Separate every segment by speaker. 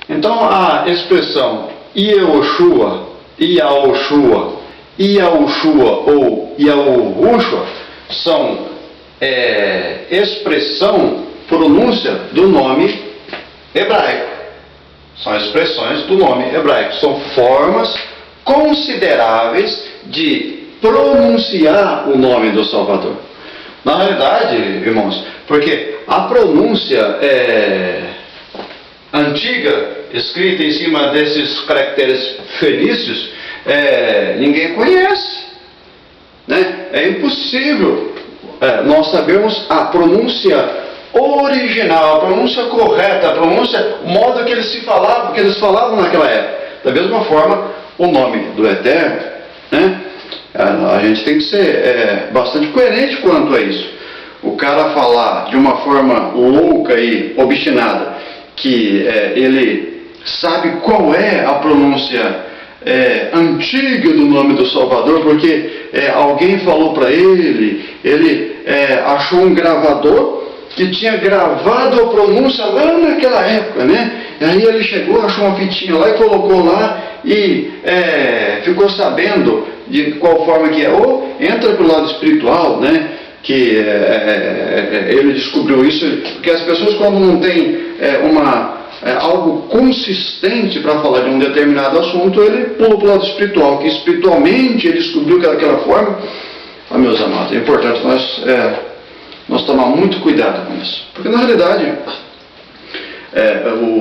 Speaker 1: Então a expressão Yehoshua, Yaoshua, Yahushua ou Yahushua são expressão, pronúncia do nome hebraico. São expressões do nome hebraico. São formas consideráveis de pronunciar o nome do Salvador. Na realidade, irmãos, porque a pronúncia antiga, escrita em cima desses caracteres fenícios, ninguém conhece, né? É impossível nós sabermos a pronúncia original, a pronúncia correta, a pronúncia, o modo que eles falavam naquela época. Da mesma forma, o nome do Eterno, né? A gente tem que ser bastante coerente quanto a isso. O cara falar de uma forma louca e obstinada que ele sabe qual é a pronúncia antiga do nome do Salvador, porque alguém falou para ele achou um gravador que tinha gravado a pronúncia lá naquela época, né? E aí ele chegou, achou uma fitinha lá e colocou lá e ficou sabendo de qual forma que é. Ou entra pelo lado espiritual, né? Que ele descobriu isso, porque as pessoas, quando não têm algo consistente para falar de um determinado assunto, ele pula para o lado espiritual, que espiritualmente ele descobriu que era daquela forma. Meus amados, é importante nós tomar muito cuidado com isso, porque na realidade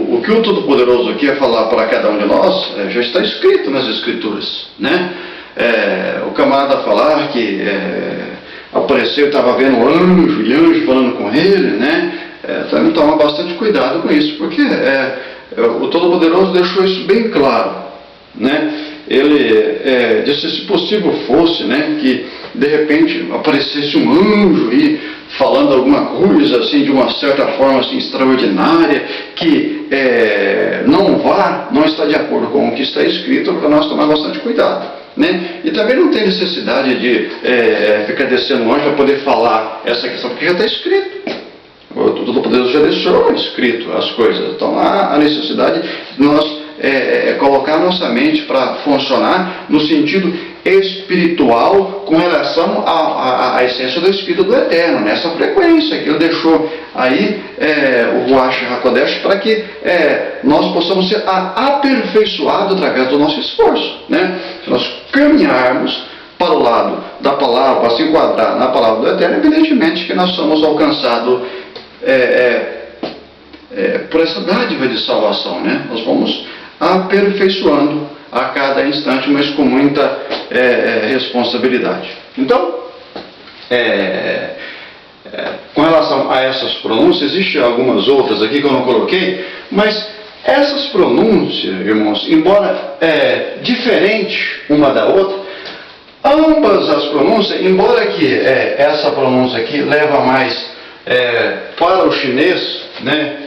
Speaker 1: o que o Todo-Poderoso quer falar para cada um de nós já está escrito nas Escrituras, né? O camarada falar que apareceu, estava vendo um anjo e anjo falando com ele, né? Também tomar bastante cuidado com isso, porque o Todo-Poderoso deixou isso bem claro, né? Ele disse, se possível fosse, né, que de repente aparecesse um anjo e falando alguma coisa assim de uma certa forma assim extraordinária, que não está de acordo com o que está escrito, para nós tomar bastante cuidado, né? E também não tem necessidade de ficar descendo um anjo para poder falar essa questão, porque já está escrito. O Todo-Poderoso já deixou escrito as coisas. Então há a necessidade de nós colocar nossa mente para funcionar no sentido espiritual com relação à essência do Espírito do Eterno, nessa frequência que ele deixou aí o Ruach HaKodesh para que nós possamos ser aperfeiçoados através do nosso esforço, né? Se nós caminharmos para o lado da palavra, para se enquadrar na palavra do Eterno, evidentemente que nós somos alcançados por essa dádiva de salvação, né? Nós vamos aperfeiçoando a cada instante, mas com muita responsabilidade. Então, com relação a essas pronúncias, existem algumas outras aqui que eu não coloquei, mas essas pronúncias, irmãos, embora diferente uma da outra, ambas as pronúncias, embora que essa pronúncia aqui leva mais para o chinês, né,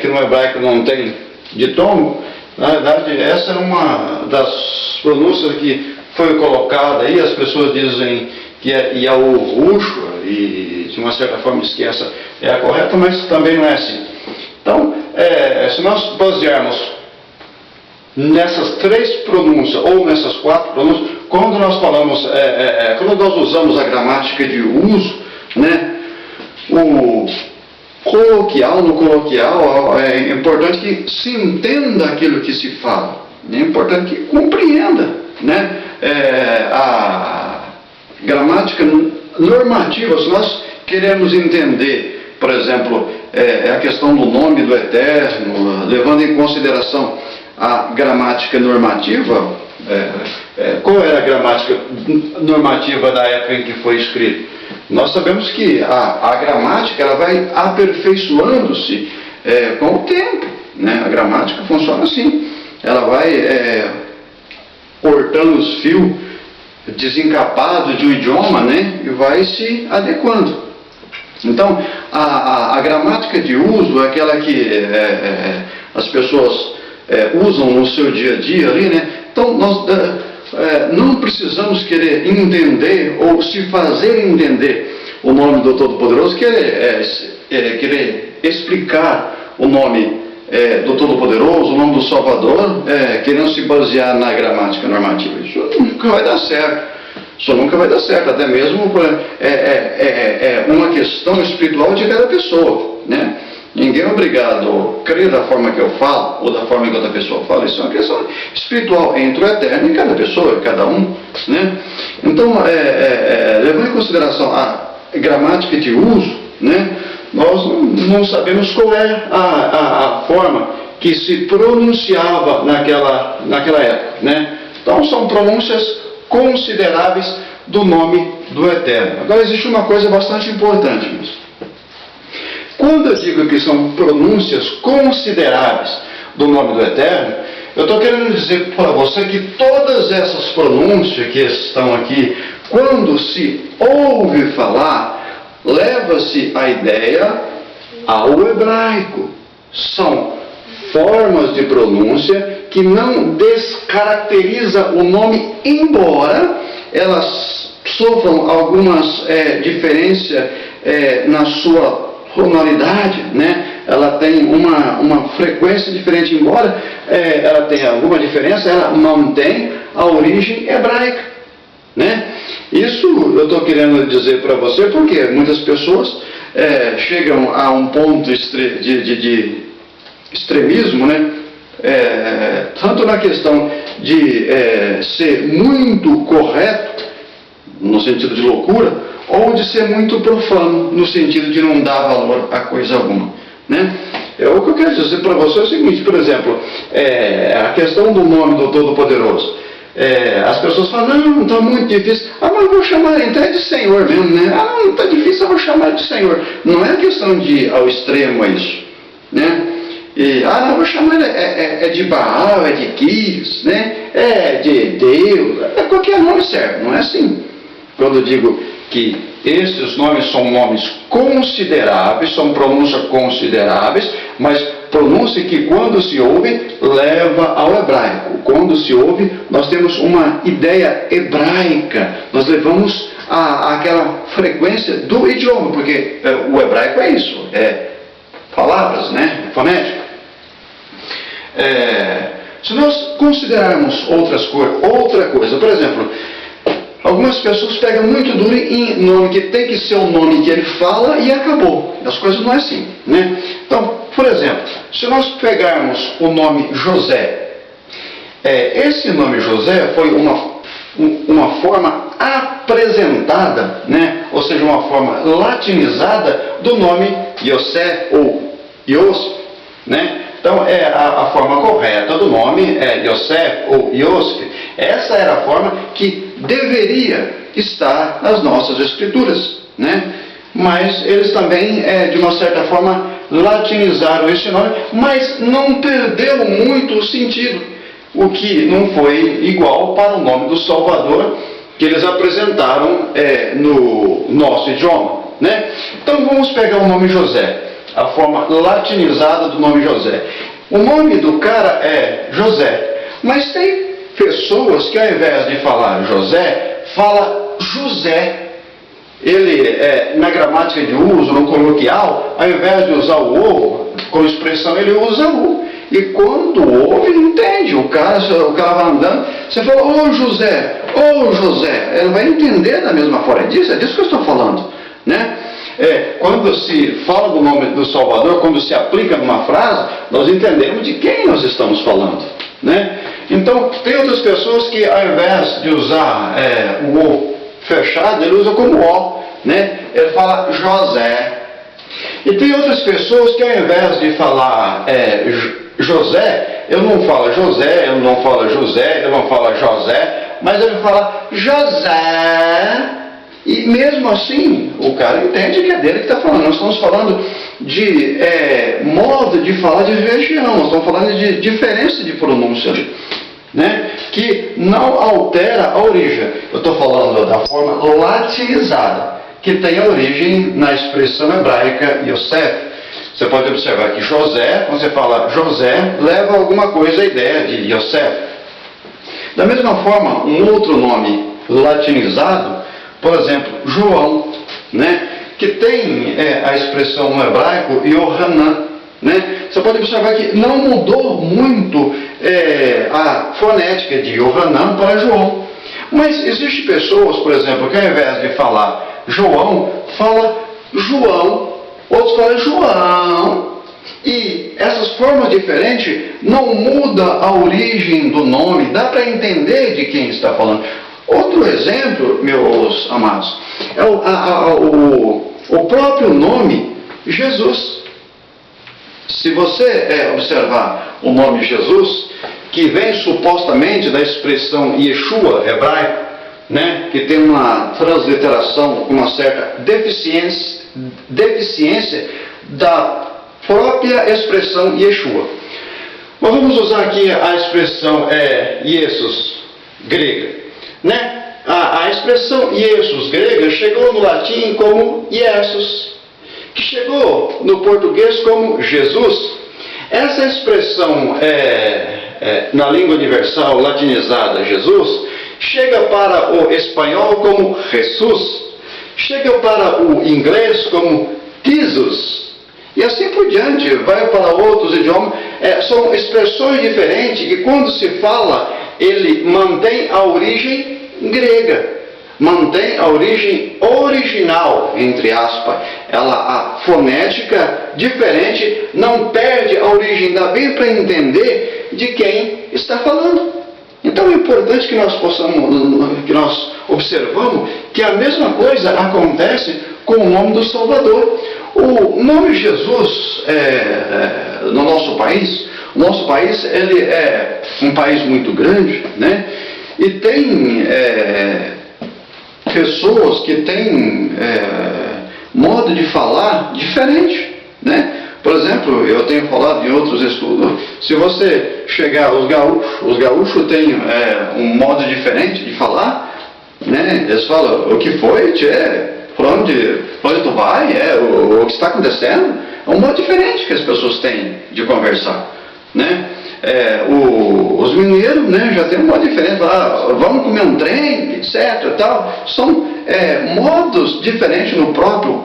Speaker 1: que no hebraico não tem ditongo, na verdade essa é uma das pronúncias que foi colocada aí, as pessoas dizem que é Yahushua e de uma certa forma diz que essa é a correta, mas também não é assim. Então, se nós basearmos nessas três pronúncias ou nessas quatro pronúncias, quando nós falamos, quando nós usamos a gramática de uso, né, no coloquial é importante que se entenda aquilo que se fala, é importante que compreenda, né? A gramática normativa, se nós queremos entender, por exemplo, a questão do nome do Eterno, levando em consideração a gramática normativa, qual era a gramática normativa da época em que foi escrito? Nós sabemos que a gramática ela vai aperfeiçoando-se com o tempo, né? A gramática funciona assim, ela vai cortando os fios desencapados de um idioma, né? E vai se adequando. Então, a gramática de uso é aquela que as pessoas usam no seu dia a dia ali, né? Então, nós não precisamos querer entender ou se fazer entender o nome do Todo-Poderoso, querer explicar o nome do Todo-Poderoso, o nome do Salvador, querendo se basear na gramática normativa. Isso nunca vai dar certo. Isso nunca vai dar certo, até mesmo uma questão espiritual de cada pessoa, né? Ninguém é obrigado a crer da forma que eu falo ou da forma que outra pessoa fala. Isso é uma questão espiritual entre o eterno e cada pessoa, cada um, né? Então, levando em consideração a gramática de uso, né, nós não sabemos qual é a forma que se pronunciava naquela época, né? Então, são pronúncias consideráveis do nome do Eterno. Agora, existe uma coisa bastante importante nisso. Quando eu digo que são pronúncias consideráveis do nome do Eterno, eu estou querendo dizer para você que todas essas pronúncias que estão aqui, quando se ouve falar, leva-se a ideia ao hebraico. São formas de pronúncia que não descaracteriza o nome, embora elas sofram algumas diferenças na sua tonalidade, né? Ela tem uma frequência diferente, embora ela tenha alguma diferença, ela mantém a origem hebraica, né? Isso eu estou querendo dizer para você porque muitas pessoas chegam a um ponto de extremismo, né? Tanto na questão de ser muito correto, no sentido de loucura, ou de ser muito profano, no sentido de não dar valor a coisa alguma, né? O que eu quero dizer para você é o seguinte, por exemplo, a questão do nome do Todo-Poderoso. As pessoas falam, não está muito difícil. Mas eu vou chamar então de Senhor mesmo, né? Não está difícil, eu vou chamar de Senhor. Não é questão de ir ao extremo a isso, né? Não, eu vou chamar de Baal, de Quis, né? De Deus, qualquer nome serve, não é assim. Quando eu digo que esses nomes são nomes consideráveis, são pronúncias consideráveis, mas pronúncia que quando se ouve, leva ao hebraico. Quando se ouve, nós temos uma ideia hebraica, nós levamos àquela frequência do idioma, porque o hebraico é isso, palavras, né? Fonética. Se nós considerarmos outra coisa, por exemplo, algumas pessoas pegam muito duro em nome que tem que ser o nome que ele fala e acabou. As coisas não é assim, né? Então, por exemplo, se nós pegarmos o nome José, esse nome José foi uma forma apresentada, né? Ou seja, uma forma latinizada do nome Yosef ou Yosef, né? Então, a forma correta do nome é Yosef ou Yosef. Essa era a forma que deveria estar nas nossas escrituras, né? Mas eles também, de uma certa forma, latinizaram esse nome, mas não perdeu muito o sentido, o que não foi igual para o nome do Salvador que eles apresentaram no nosso idioma, né? Então vamos pegar o nome José, a forma latinizada do nome José. O nome do cara é José, mas tem pessoas que ao invés de falar José, fala José. Ele, na gramática de uso, no coloquial, ao invés de usar o ovo como expressão, ele usa o. E quando ouve, entende. O cara vai andando, você fala, ô José, ele vai entender da mesma forma. É disso que eu estou falando, né? Quando se fala do nome do Salvador, quando se aplica numa frase, nós entendemos de quem nós estamos falando, né? Então, tem outras pessoas que ao invés de usar o O fechado, ele usa como O, né? Ele fala José. E tem outras pessoas que ao invés de falar José, ele não fala José, ele não fala José, ele não fala José, mas ele fala José. E mesmo assim, o cara entende que é dele que está falando. Nós estamos falando de modo de falar de região, nós estamos falando de diferença de pronúncia, né? Que não altera a origem. Eu estou falando da forma latinizada, que tem a origem na expressão hebraica Yosef. Você pode observar que José, quando você fala José, leva alguma coisa à ideia de Yosef. Da mesma forma, um outro nome latinizado, por exemplo, João, né? Que tem a expressão no hebraico Yohanan, né? Você pode observar que não mudou muito a fonética de Yohanan para João. Mas existem pessoas, por exemplo, que ao invés de falar João, fala João, outros falam João. E essas formas diferentes não mudam a origem do nome, dá para entender de quem está falando. Outro exemplo, meus amados, é o próprio nome Jesus. Se você observar o nome Jesus, que vem supostamente da expressão Yeshua, hebraico, né, que tem uma transliteração, uma certa deficiência da própria expressão Yeshua. Mas vamos usar aqui a expressão Jesus grega, né? A expressão Jesus grega chegou no latim como Jesus, que chegou no português como Jesus. Essa expressão na língua universal latinizada Jesus chega para o espanhol como Jesus, chega para o inglês como Jesus, e assim por diante, vai para outros idiomas. São expressões diferentes e quando se fala, ele mantém a origem grega, mantém a origem original, entre aspas. A fonética diferente não perde a origem, dá bem para entender de quem está falando. Então é importante que nós observamos que a mesma coisa acontece com o nome do Salvador. O nome Jesus no nosso país, ele é um país muito grande, né? E tem pessoas que têm modo de falar diferente, né? Por exemplo, eu tenho falado em outros estudos, se você chegar os gaúchos têm um modo diferente de falar, né? Eles falam, o que foi, tchê? Para onde tu vai? O que está acontecendo? É um modo diferente que as pessoas têm de conversar, né? Os mineiros, né, já tem um modo diferente, vamos comer um trem, etc. Tal. São modos diferentes no próprio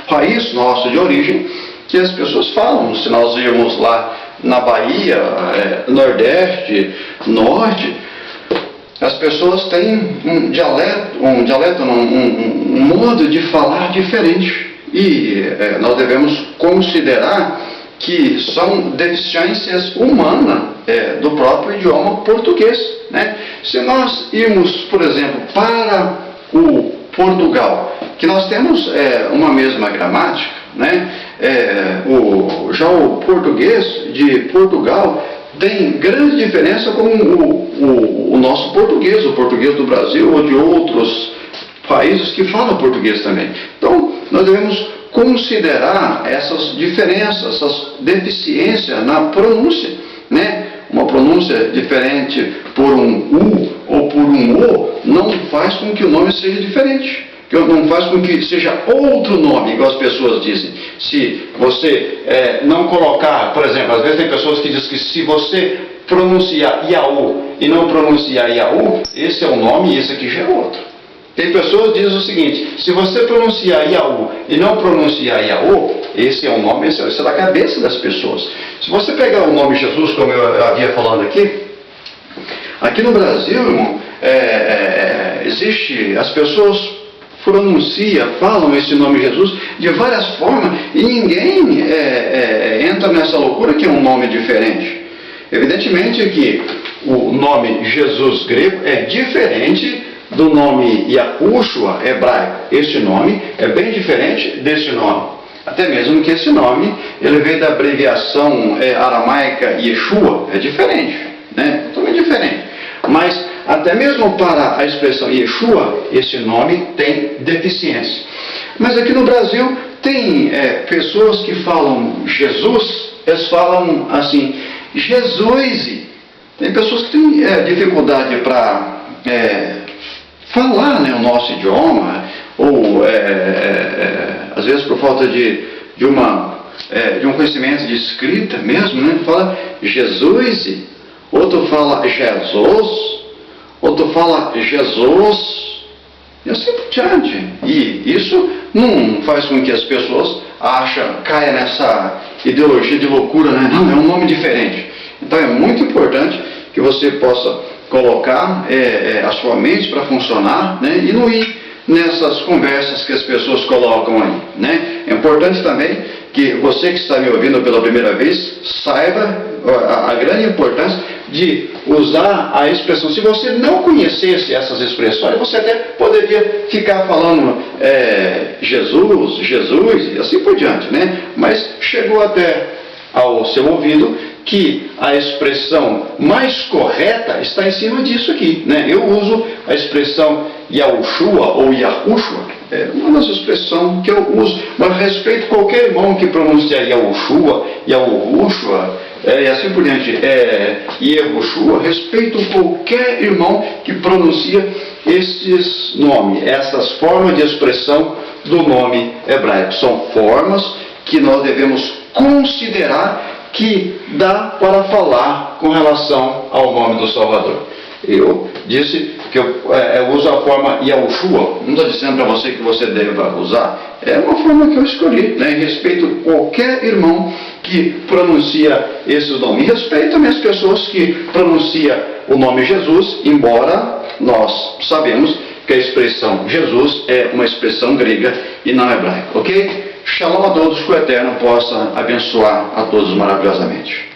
Speaker 1: país nosso de origem que as pessoas falam. Se nós irmos lá na Bahia, Nordeste, Norte, as pessoas têm um modo de falar diferente. E nós devemos considerar que são deficiências humanas do próprio idioma português, né? Se nós irmos, por exemplo, para o Portugal, que nós temos uma mesma gramática, né? Já o português de Portugal tem grande diferença com o nosso português, o português do Brasil ou de outros países que falam português também. Então, nós devemos considerar essas diferenças, essas deficiências na pronúncia, né? Uma pronúncia diferente por um U ou por um O não faz com que o nome seja diferente, não faz com que seja outro nome, igual as pessoas dizem. Se você não colocar, por exemplo, às vezes tem pessoas que dizem que se você pronunciar Iaú e não pronunciar Iaú, esse é um nome e esse aqui já é outro. Tem pessoas que dizem o seguinte, se você pronunciar Iaú e não pronunciar Iaú, esse é um nome, esse é da cabeça das pessoas. Se você pegar o nome Jesus, como eu havia falando aqui no Brasil, irmão, existe, as pessoas falam esse nome Jesus de várias formas e ninguém entra nessa loucura que é um nome diferente. Evidentemente que o nome Jesus grego é diferente do nome Yahushua hebraico. Este nome é bem diferente desse nome. Até mesmo que esse nome, ele veio da abreviação aramaica Yeshua, é diferente, né? Totalmente diferente. Mas até mesmo para a expressão Yeshua, esse nome tem deficiência. Mas aqui no Brasil tem pessoas que falam Jesus, eles falam assim, Jesus. Tem pessoas que têm dificuldade para falar, né, o nosso idioma, ou às vezes por falta de um conhecimento de escrita mesmo, né, fala Jesus, outro fala Jesus, outro fala Jesus, e assim por diante. E isso não faz com que as pessoas caia nessa ideologia de loucura, né? Não, é um nome diferente. Então é muito importante que você possa colocar a sua mente para funcionar, né? E não ir nessas conversas que as pessoas colocam aí, né? É importante também que você que está me ouvindo pela primeira vez saiba a grande importância de usar a expressão. Se você não conhecesse essas expressões, você até poderia ficar falando Jesus, Jesus e assim por diante, né? Mas chegou até ao seu ouvido que a expressão mais correta está em cima disso aqui, né? Eu uso a expressão Yahushua ou Yahushua, uma das expressões que eu uso, mas respeito qualquer irmão que pronuncia Yahushua, Yahushua, e assim por diante, Yahushua, respeito qualquer irmão que pronuncia esses nomes, essas formas de expressão do nome hebraico. São formas que nós devemos considerar que dá para falar com relação ao nome do Salvador. Eu disse que eu uso a forma Yahushua, não estou dizendo para você que você deve usar, é uma forma que eu escolhi, né? Respeito qualquer irmão que pronuncia esses nomes, respeito também as pessoas que pronunciam o nome Jesus, embora nós sabemos que a expressão Jesus é uma expressão grega e não hebraica, ok? Shalom a todos, que o Eterno possa abençoar a todos maravilhosamente.